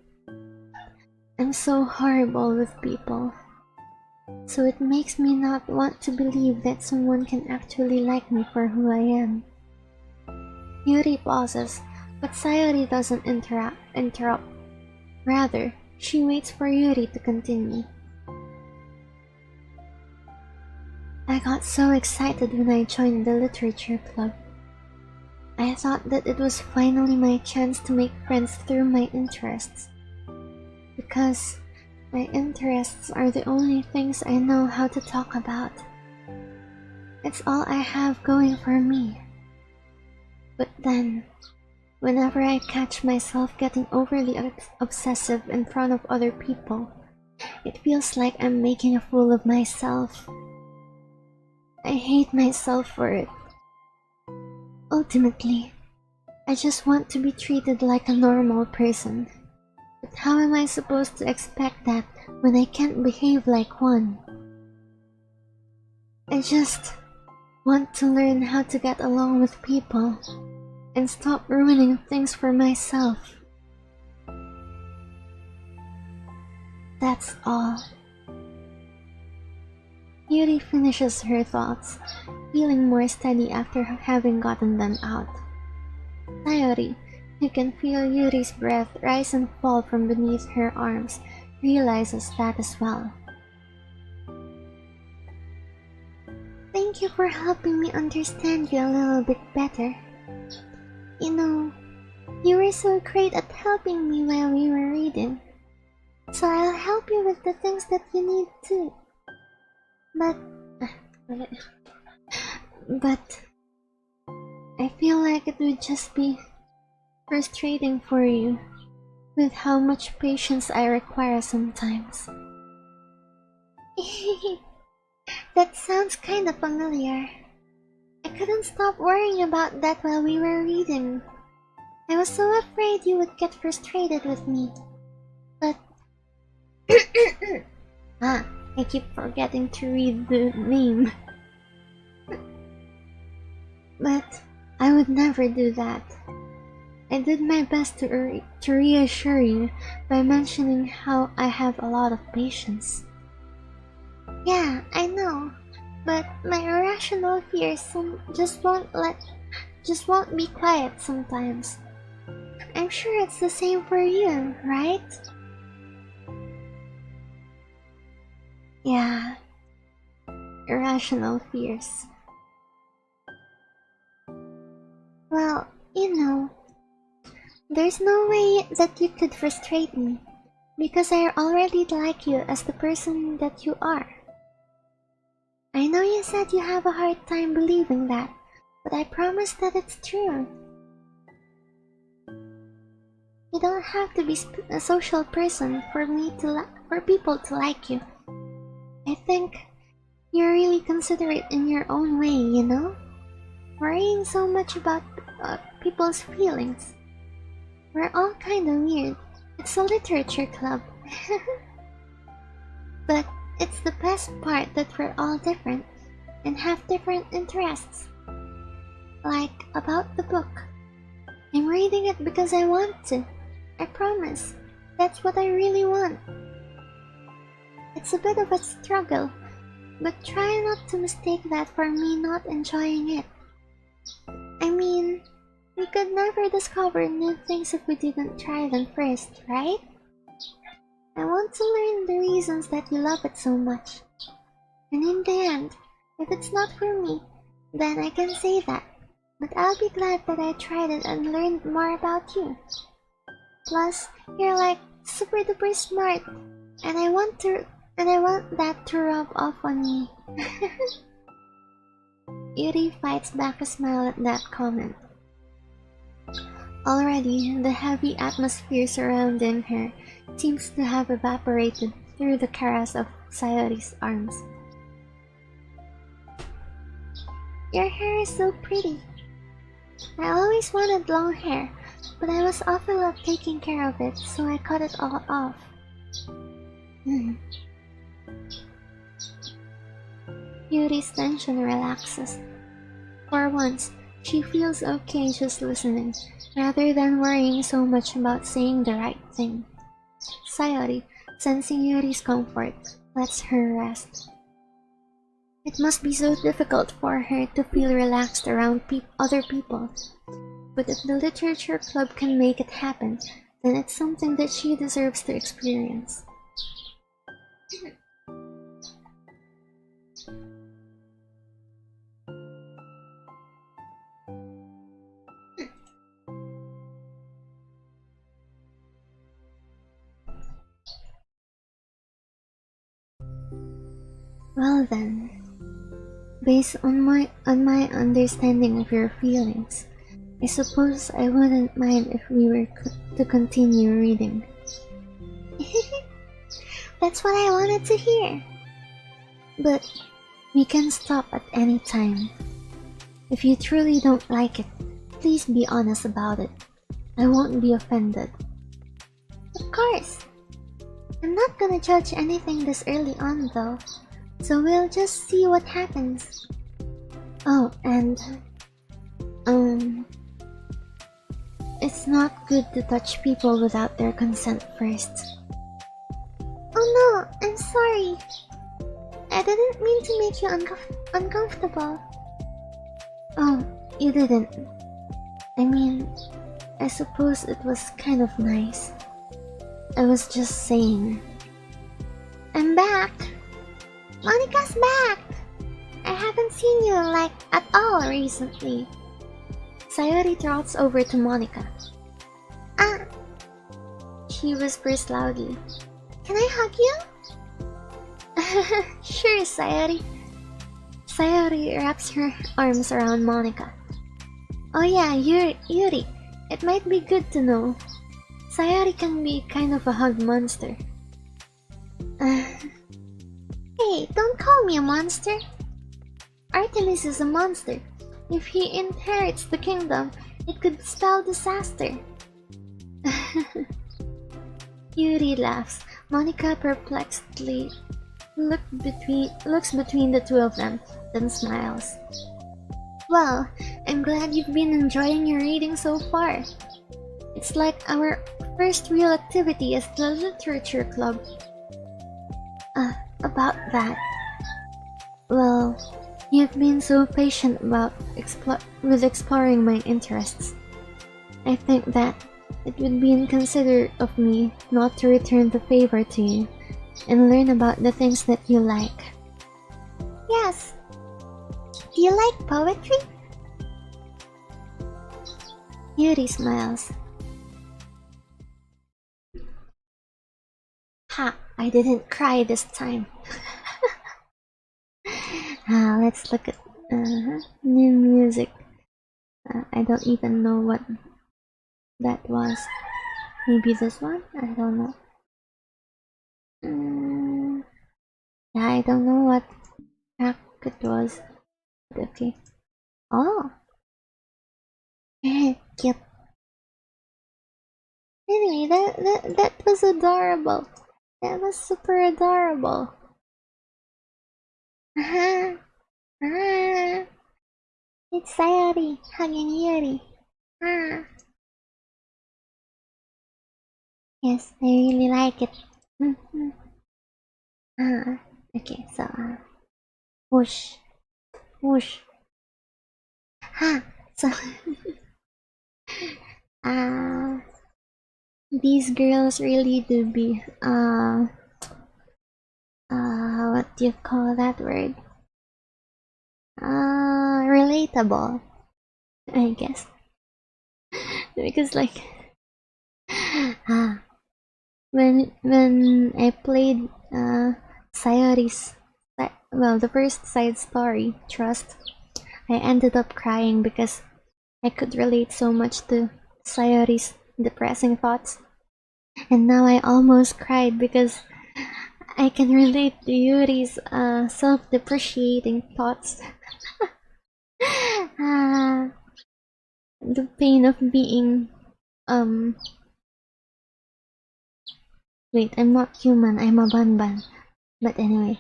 I'm so horrible with people, so it makes me not want to believe that someone can actually like me for who I am. Yuri pauses, but Sayori doesn't interrupt. Rather, she waits for Yuri to continue. I got so excited when I joined the literature club. I thought that it was finally my chance to make friends through my interests. Because my interests are the only things I know how to talk about. It's all I have going for me. But then, whenever I catch myself getting overly obsessive in front of other people, it feels like I'm making a fool of myself. I hate myself for it. Ultimately, I just want to be treated like a normal person. But how am I supposed to expect that when I can't behave like one? I just want to learn how to get along with people and stop ruining things for myself. That's all. Yuri finishes her thoughts, feeling more steady after having gotten them out. Sayori, who can feel Yuri's breath rise and fall from beneath her arms, realizes that as well. Thank you for helping me understand you a little bit better. You know, you were so great at helping me while we were reading, so I'll help you with the things that you need too. But I feel like it would just be frustrating for you with how much patience I require sometimes. That sounds kinda familiar. I couldn't stop worrying about that while we were reading. I was so afraid you would get frustrated with me. But I keep forgetting to read the name. But I would never do that. I did my best to reassure you by mentioning how I have a lot of patience. Yeah, I know, but my irrational fears just won't be quiet sometimes. I'm sure it's the same for you, right? Yeah, irrational fears. Well, you know, there's no way that you could frustrate me, because I already like you as the person that you are. I know you said you have a hard time believing that, but I promise that it's true. You don't have to be a social person for people to like you. I think you're really considerate in your own way, you know? Worrying so much about people's feelings. We're all kinda weird. It's a literature club. But it's the best part that we're all different and have different interests. Like, about the book. I'm reading it because I want to. I promise. That's what I really want. It's a bit of a struggle, but try not to mistake that for me not enjoying it. I mean, we could never discover new things if we didn't try them first, right? I want to learn the reasons that you love it so much. And in the end, if it's not for me, then I can say that. But I'll be glad that I tried it and learned more about you. Plus, you're like super duper smart, and I want that to rub off on me. Yuri fights back a smile at that comment. Already, the heavy atmosphere surrounding her seems to have evaporated through the caress of Sayori's arms. Your hair is so pretty. I always wanted long hair, but I was awful at taking care of it, so I cut it all off. Yuri's tension relaxes. For once, she feels okay just listening, rather than worrying so much about saying the right thing. Sayori, sensing Yuri's comfort, lets her rest. It must be so difficult for her to feel relaxed around other people. But if the literature club can make it happen, then it's something that she deserves to experience. Well then, based on my understanding of your feelings, I suppose I wouldn't mind if we were to continue reading. That's what I wanted to hear. But we can stop at any time. If you truly don't like it, please be honest about it. I won't be offended. Of course. I'm not gonna judge anything this early on though, so we'll just see what happens. Oh, and it's not good to touch people without their consent first. Oh no, I'm sorry. I didn't mean to make you uncomfortable. Oh, you didn't. I mean, I suppose it was kind of nice. I was just saying. I'm back! Monica's back! I haven't seen you, like, at all recently. Sayori trots over to Monica. Ah! She whispers loudly. Can I hug you? Sure, Sayori. Sayori wraps her arms around Monica. Oh yeah, Yuri. It might be good to know. Sayori can be kind of a hug monster. Hey, don't call me a monster. Artemis is a monster. If he inherits the kingdom, it could spell disaster. Yuri laughs. Monica perplexedly looks between the two of them, then smiles. Well, I'm glad you've been enjoying your reading so far. It's like our first real activity as the literature club. About that. Well, you've been so patient about exploring my interests. I think that it would be inconsiderate of me not to return the favor to you and learn about the things that you like. Yes. Do you like poetry? Yuri smiles. Ha! I didn't cry this time. Let's look at new music. I don't even know what that was. Maybe this one? I don't know. Yeah, I don't know what track it was. But okay. Oh! Cute. Anyway, that was adorable. That was super adorable. It's Sayori hugging Yuri. Ah. Yes, I really like it. Okay, so whoosh, whoosh. So these girls really do be what do you call that word? Relatable, I guess. Because like when I played Sayori's the first side story, Trust, I ended up crying because I could relate so much to Sayori's depressing thoughts. And now I almost cried because I can relate to Yuri's self-depreciating thoughts. The pain of being wait, I'm not human, I'm a banban. But anyway,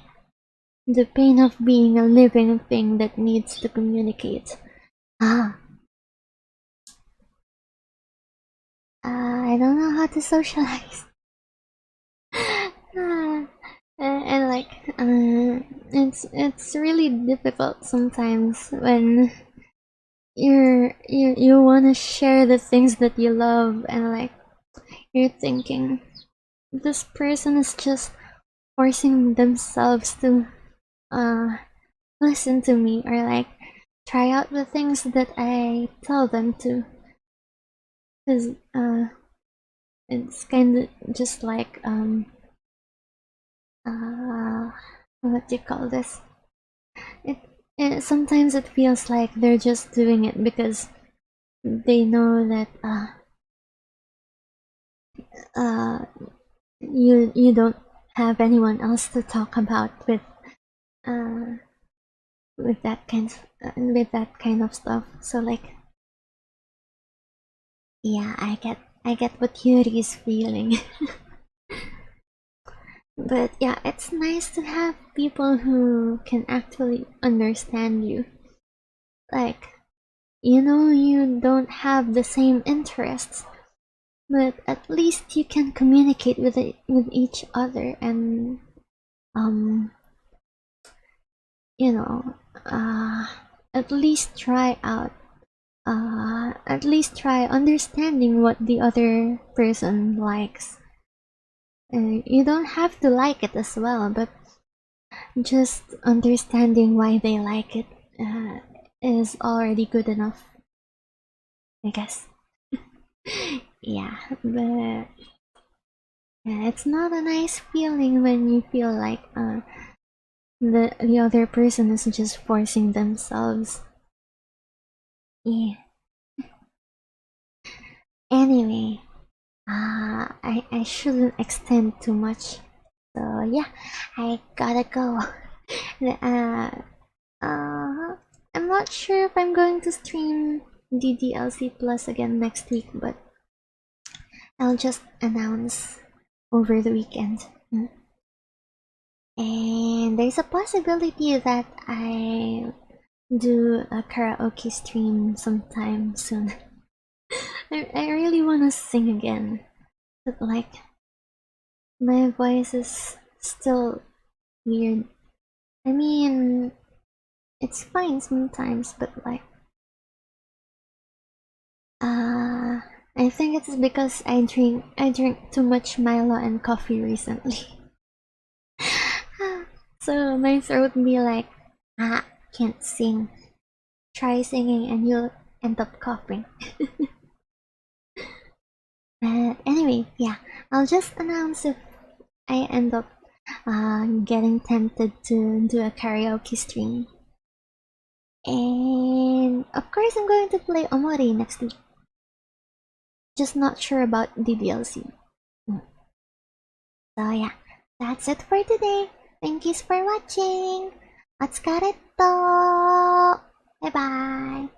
the pain of being a living thing that needs to communicate. I don't know how to socialize. And like, it's really difficult sometimes when you want to share the things that you love, and like you're thinking this person is just forcing themselves to listen to me, or like try out the things that I tell them to, because it's kind of just like what do you call this? Sometimes it feels like they're just doing it because they know that you don't have anyone else to talk about with that kind of stuff. So like, yeah, I get what Yuri is feeling. But yeah, it's nice to have people who can actually understand you. Like, you know, you don't have the same interests, but at least you can communicate with each other, and you know, at least try understanding what the other person likes. You don't have to like it as well, but just understanding why they like it is already good enough, I guess. Yeah, but it's not a nice feeling when you feel like the other person is just forcing themselves. Yeah. Anyway, I shouldn't extend too much. So yeah, I gotta go. I'm not sure if I'm going to stream DDLC Plus again next week, but I'll just announce over the weekend. And there's a possibility that I do a karaoke stream sometime soon. I really want to sing again, but like my voice is still weird. I mean, it's fine sometimes, but like I think it's because I drink too much Milo and coffee recently. So my throat be like, can't sing. Try singing and you'll end up coughing. But anyway, yeah, I'll just announce if I end up getting tempted to do a karaoke stream. And of course I'm going to play Omori next week. Just not sure about DDLC. So yeah, that's it for today. Thank you for watching. Atsukareto! Bye bye!